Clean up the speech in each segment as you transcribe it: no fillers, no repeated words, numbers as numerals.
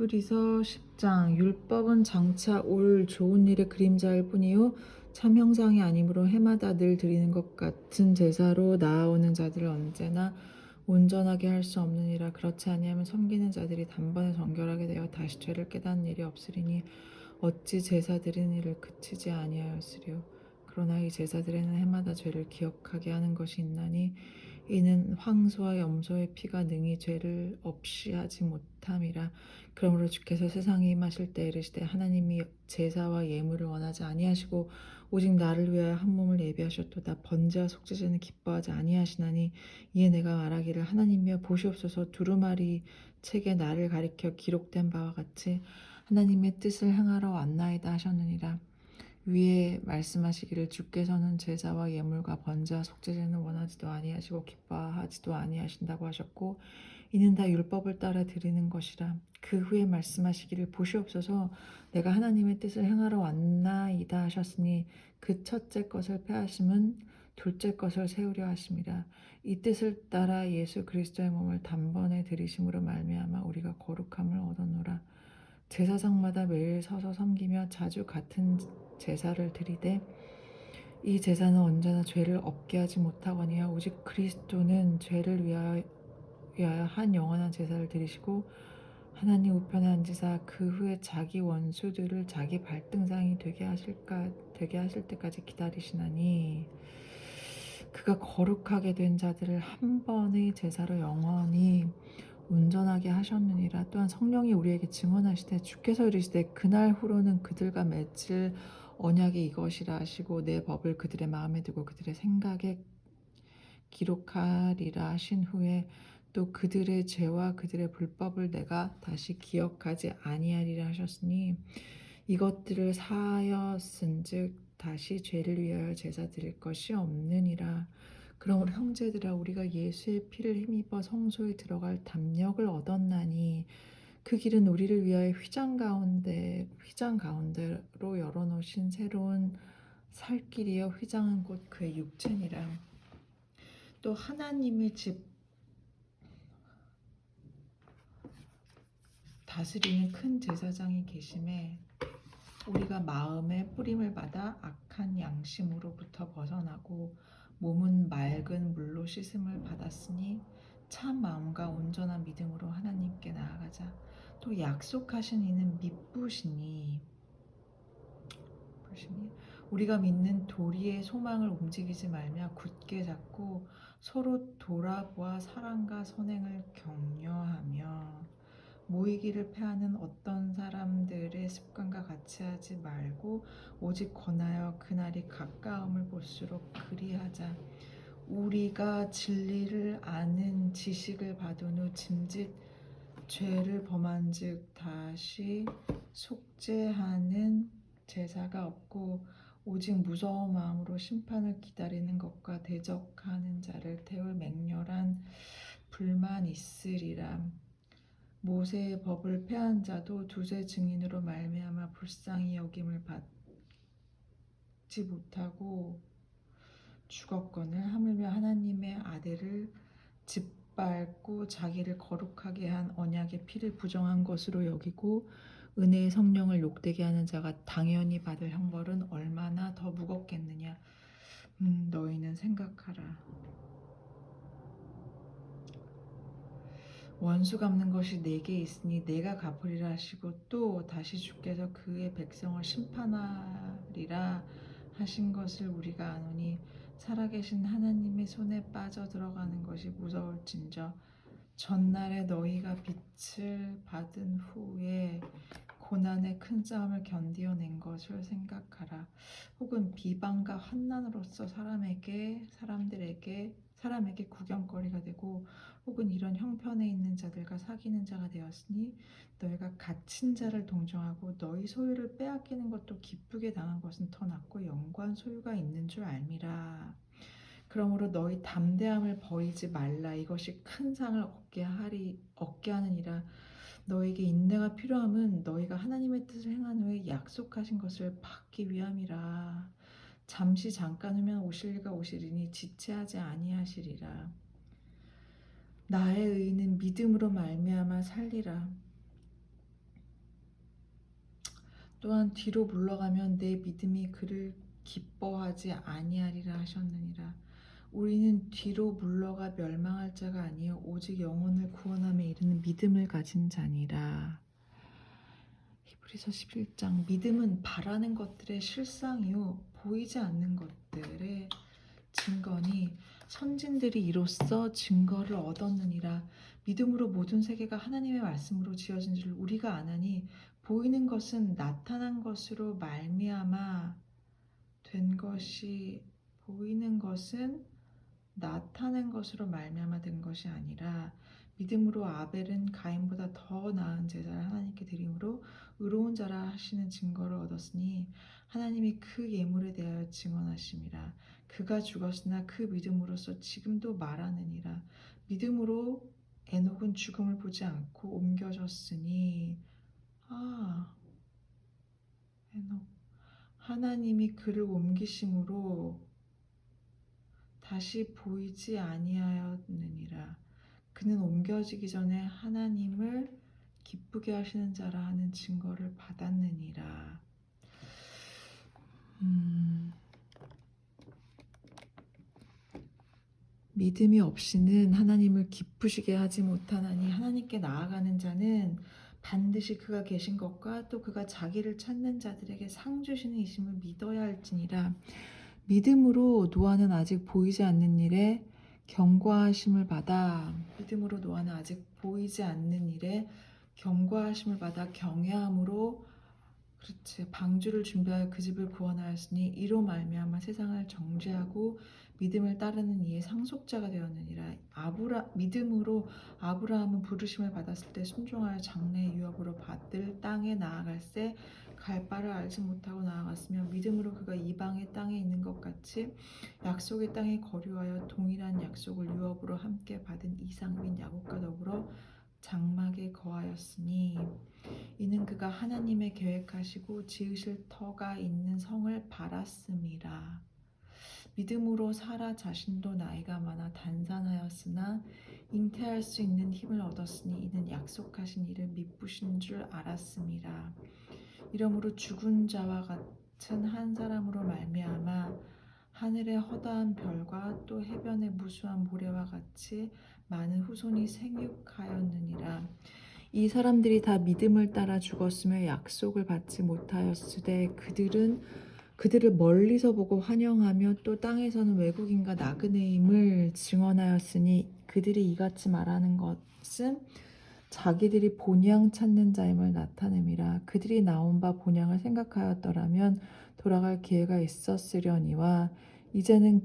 히브리서 10장 율법은 장차 올 좋은 일의 그림자일 뿐이요 참 형상이 아니므로 해마다 늘 드리는 것 같은 제사로 나아오는 자들을 언제나 온전하게 할 수 없느니라. 그렇지 아니하면 섬기는 자들이 단번에 정결하게 되어 다시 죄를 깨닫는 일이 없으리니 어찌 제사 드리는 일을 그치지 아니하였으리요. 그러나 이 제사들에는 해마다 죄를 기억하게 하는 것이 있나니 이는 황소와 염소의 피가 능히 죄를 없이 하지 못함이라. 그러므로 주께서 세상에 임하실 때 이르시되 하나님이 제사와 예물을 원하지 아니하시고 오직 나를 위하여 한 몸을 예비하셨도다. 번제와 속죄제는 기뻐하지 아니하시나니 이에 내가 말하기를 하나님이여 보시옵소서 두루마리 책에 나를 가리켜 기록된 바와 같이 하나님의 뜻을 행하러 왔나이다 하셨느니라. 위에 말씀하시기를 주께서는 제사와 예물과 번제와 속죄제는 원하지도 아니하시고 기뻐하지도 아니하신다고 하셨고 이는 다 율법을 따라 드리는 것이라. 그 후에 말씀하시기를 보시옵소서 내가 하나님의 뜻을 행하러 왔나이다 하셨으니 그 첫째 것을 폐하심은 둘째 것을 세우려 하심이라. 이 뜻을 따라 예수 그리스도의 몸을 단번에 들이심으로 말미암아 우리가 거룩함을 얻었노라. 제사장마다 매일 서서 섬기며 자주 같은 제사를 드리되 이 제사는 언제나 죄를 없게 하지 못하거니와 오직 그리스도는 죄를 위하여 한 영원한 제사를 드리시고 하나님 우편에 앉으사 그 후에 자기 원수들을 자기 발등상이 되게 하실 때까지 기다리시나니 그가 거룩하게 된 자들을 한 번의 제사로 영원히 온전하게 하셨느니라. 또한 성령이 우리에게 증언하시되 주께서 이르시되 그날 후로는 그들과 맺을 언약이 이것이라 하시고 내 법을 그들의 마음에 두고 그들의 생각에 기록하리라 하신 후에 또 그들의 죄와 그들의 불법을 내가 다시 기억하지 아니하리라 하셨으니 이것들을 사하였은즉 다시 죄를 위하여 제사 드릴 것이 없느니라. 그러므로 형제들아 우리가 예수의 피를 힘입어 성소에 들어갈 담력을 얻었나니 그 길은 우리를 위하여 휘장 가운데로 열어놓으신 새로운 살 길이여 휘장은 곧 그의 육체니라. 또 하나님의 집 다스리는 큰 제사장이 계심에 우리가 마음의 뿌림을 받아 악한 양심으로부터 벗어나고 몸은 맑은 물로 씻음을 받았으니 참 마음과 온전한 믿음으로 하나님께 나아가자. 또 약속하신 이는 미쁘시니 우리가 믿는 도리의 소망을 움직이지 말며 굳게 잡고 서로 돌아보아 사랑과 선행을 격려하며 모이기를 패하는 어떤 사람들의 습관과 같이 하지 말고 오직 권하여 그날이 가까움을 볼수록 그리하자. 우리가 진리를 아는 지식을 받은 후 짐짓 죄를 범한즉 다시 속죄하는 제사가 없고 오직 무서운 마음으로 심판을 기다리는 것과 대적하는 자를 태울 맹렬한 불만 있으리라. 모세의 법을 폐한 자도 두세 증인으로 말미암아 불쌍히 여김을 받지 못하고 죽었거늘 하물며 하나님의 아들을 짓밟고 자기를 거룩하게 한 언약의 피를 부정한 것으로 여기고 은혜의 성령을 욕되게 하는 자가 당연히 받을 형벌은 얼마나 더 무겁겠느냐. 너희는 생각하라. 원수 갚는 것이 내게 있으니 내가 갚으리라 하시고 또 다시 주께서 그의 백성을 심판하리라 하신 것을 우리가 아노니 살아계신 하나님의 손에 빠져 들어가는 것이 무서울진저 전날에 너희가 빛을 받은 후에 고난의 큰 싸움을 견디어낸 것을 생각하라. 혹은 비방과 환난으로서 사람에게 구경거리가 되고 혹은 이런 형편에 있는 자들과 사귀는 자가 되었으니 너희가 갇힌 자를 동정하고 너희 소유를 빼앗기는 것도 기쁘게 당한 것은 더 낫고 영광 소유가 있는 줄 알미라. 그러므로 너희 담대함을 버리지 말라. 이것이 큰 상을 얻게 하느니라. 너에게 인내가 필요함은 너희가 하나님의 뜻을 행한 후에 약속하신 것을 받기 위함이라. 잠깐 후면 오실 이가 오시리니 지체하지 아니하시리라. 나의 의인은 믿음으로 말미암아 살리라. 또한 뒤로 물러가면 내 믿음이 그를 기뻐하지 아니하리라 하셨느니라. 우리는 뒤로 물러가 멸망할 자가 아니요 오직 영혼을 구원함에 이르는 믿음을 가진 자니라. 히브리서 11장. 믿음은 바라는 것들의 실상이요 보이지 않는 것들의 증거니 선진들이 이로써 증거를 얻었느니라. 믿음으로 모든 세계가 하나님의 말씀으로 지어진 줄 우리가 아나니 보이는 것은 나타난 것으로 말미암아 된 것이 보이는 것은 나타낸 것으로 말미암아 된 것이 아니라 믿음으로 아벨은 가인보다 더 나은 제사를 하나님께 드림으로 의로운 자라 하시는 증거를 얻었으니 하나님이 그 예물에 대하여 증언하심이라. 그가 죽었으나 그 믿음으로써 지금도 말하느니라. 믿음으로 에녹은 죽음을 보지 않고 옮겨졌으니 에녹 하나님이 그를 옮기심으로 다시 보이지 아니하였느니라. 그는 옮겨지기 전에 하나님을 기쁘게 하시는 자라 하는 증거를 받았느니라. 믿음이 없이는 하나님을 기쁘시게 하지 못하나니 하나님께 나아가는 자는 반드시 그가 계신 것과 또 그가 자기를 찾는 자들에게 상 주시는 이심을 믿어야 할지니라. 믿음으로 노아는 아직 보이지 않는 일에 경고하심을 받아 믿음으로 노아는 아직 보이지 않는 일에 경고하심을 받아 경외함으로 방주를 준비하여 그 집을 구원하였으니 이로 말미암아 세상을 정죄하고 믿음을 따르는 이의 상속자가 되었느니라. 믿음으로 아브라함은 부르심을 받았을 때 순종하여 장래의 유업으로 받을 땅에 나아갈새 갈 바를 알지 못하고 나아갔으며 믿음으로 그가 이방의 땅에 있는 것 같이 약속의 땅에 거류하여 동일한 약속을 유업으로 함께 받은 이삭 및 야곱과 더불어 장막에 거하였으니 이는 그가 하나님의 계획하시고 지으실 터가 있는 성을 바랐음이라. 믿음으로 사라 자신도 나이가 많아 단산하였으나 잉태할 수 있는 힘을 얻었으니 이는 약속하신 이를 미쁘신 줄 알았음이라. 이러므로 죽은 자와 같은 한 사람으로 말미암아 하늘의 허다한 별과 또 해변의 무수한 모래와 같이 많은 후손이 생육하였느니라. 이 사람들이 다 믿음을 따라 죽었으며 약속을 받지 못하였으되 그들을 멀리서 보고 환영하며 또 땅에서는 외국인과 나그네임을 증언하였으니 그들이 이같이 말하는 것은 자기들이 본향 찾는 자임을 나타냄이라. 그들이 나온 바 본향을 생각하였더라면 돌아갈 기회가 있었으려니와 이제는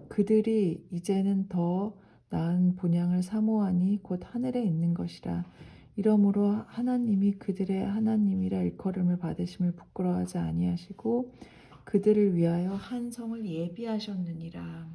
그들이 이제는 더 나은 본향을 사모하니 곧 하늘에 있는 것이라. 이러므로 하나님이 그들의 하나님이라 일컬음을 받으심을 부끄러워하지 아니하시고 그들을 위하여 한 성을 예비하셨느니라.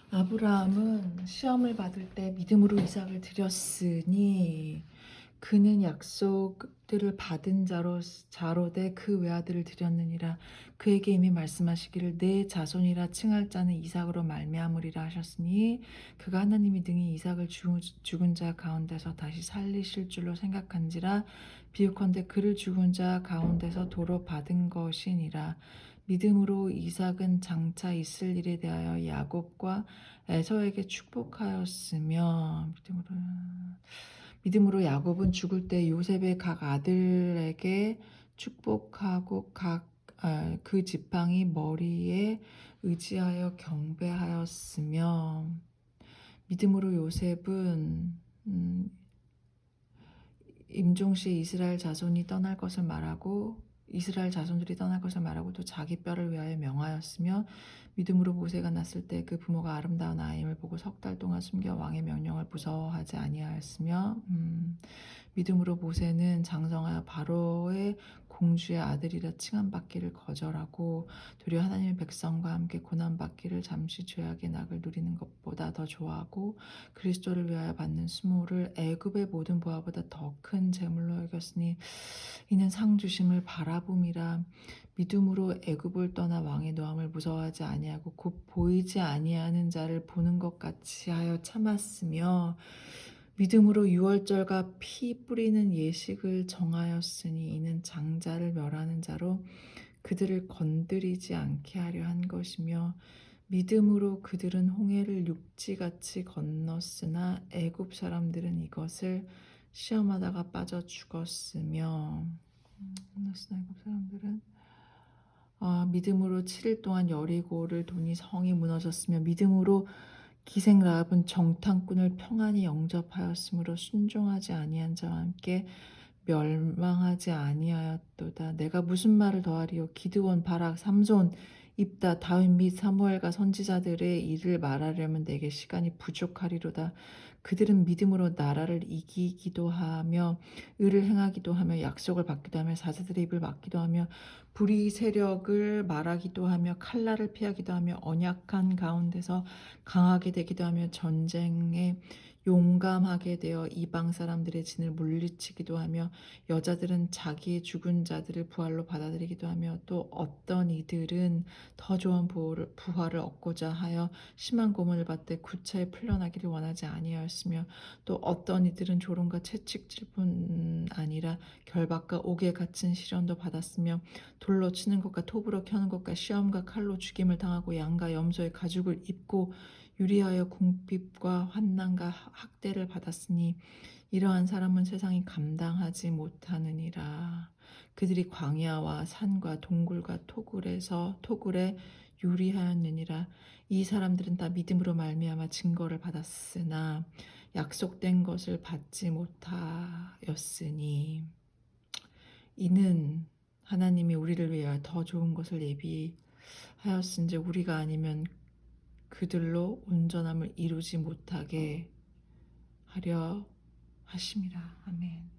아브라함은 시험을 받을 때 믿음으로 이삭을 드렸으니 그는 약속들을 받은 자로되 그 외아들을 드렸느니라. 그에게 이미 말씀하시기를 내 자손이라 칭할 자는 이삭으로 말미암으리라 하셨으니 그가 하나님이 능히 이삭을 죽은 자 가운데서 다시 살리실 줄로 생각한지라. 비유컨대 그를 죽은 자 가운데서 도로 받은 것이니라. 믿음으로 이삭은 장차 있을 일에 대하여 야곱과 에서에게 축복하였으며 믿음으로 야곱은 죽을 때 요셉의 각 아들에게 축복하고 그 지팡이 머리에 의지하여 경배하였으며 믿음으로 요셉은 임종시 이스라엘 자손들이 떠날 것을 말하고 또 자기 뼈를 위하여 명하였으며 믿음으로 모세가 났을 때 그 부모가 아름다운 아임을 보고 석 달 동안 숨겨 왕의 명령을 무서워하지 아니하였으며 믿음으로 모세는 장성하여 바로의 공주의 아들이라 칭함받기를 거절하고 도리어 하나님의 백성과 함께 고난받기를 잠시 죄악의 낙을 누리는 것보다 더 좋아하고 그리스도를 위하여 받는 수모를 애굽의 모든 보화보다 더 큰 재물로 여겼으니 이는 상 주심을 바라봄이라. 믿음으로 애굽을 떠나 왕의 노함을 무서워하지 아니하고 곧 보이지 아니하는 자를 보는 것 같이 하여 참았으며 믿음으로 유월절과 피 뿌리는 예식을 정하였으니 이는 장자를 멸하는 자로 그들을 건드리지 않게 하려 한 것이며 믿음으로 그들은 홍해를 육지같이 건넜으나 애굽 사람들은 이것을 시험하다가 빠져 죽었으며 건넜으나 애굽 사람들은 믿음으로 7일 동안 여리고를 도니 성이 무너졌으며 믿음으로 기생 라합은 정탐꾼을 평안히 영접하였으므로 순종하지 아니한 자와 함께 멸망하지 아니하였도다. 내가 무슨 말을 더하리요? 기드온, 바락, 삼손, 입다, 다윗 및 사무엘과 선지자들의 일을 말하려면 내게 시간이 부족하리로다. 그들은 믿음으로 나라를 이기기도 하며 의를 행하기도 하며 약속을 받기도 하며 사자들의 입을 막기도 하며 불의 세력을 말하기도 하며 칼날을 피하기도 하며 언약한 가운데서 강하게 되기도 하며 전쟁에 용감하게 되어 이방 사람들의 진을 물리치기도 하며 여자들은 자기의 죽은 자들을 부활로 받아들이기도 하며 또 어떤 이들은 더 좋은 부활을 얻고자 하여 심한 고문을 받되 구차에 풀려나기를 원하지 아니하였으며 또 어떤 이들은 조롱과 채찍질 뿐 아니라 결박과 옥에 갇힌 시련도 받았으며 돌로 치는 것과 톱으로 켜는 것과 시험과 칼로 죽임을 당하고 양과 염소의 가죽을 입고 유리하여 궁핍과 환난과 학대를 받았으니 이러한 사람은 세상이 감당하지 못하느니라. 그들이 광야와 산과 동굴과 토굴에 유리하였느니라. 이 사람들은 다 믿음으로 말미암아 증거를 받았으나 약속된 것을 받지 못하였으니 이는 하나님이 우리를 위하여 더 좋은 것을 예비하였은지 우리가 아니면 그들로 온전함을 이루지 못하게 하려 하심이라. 아멘.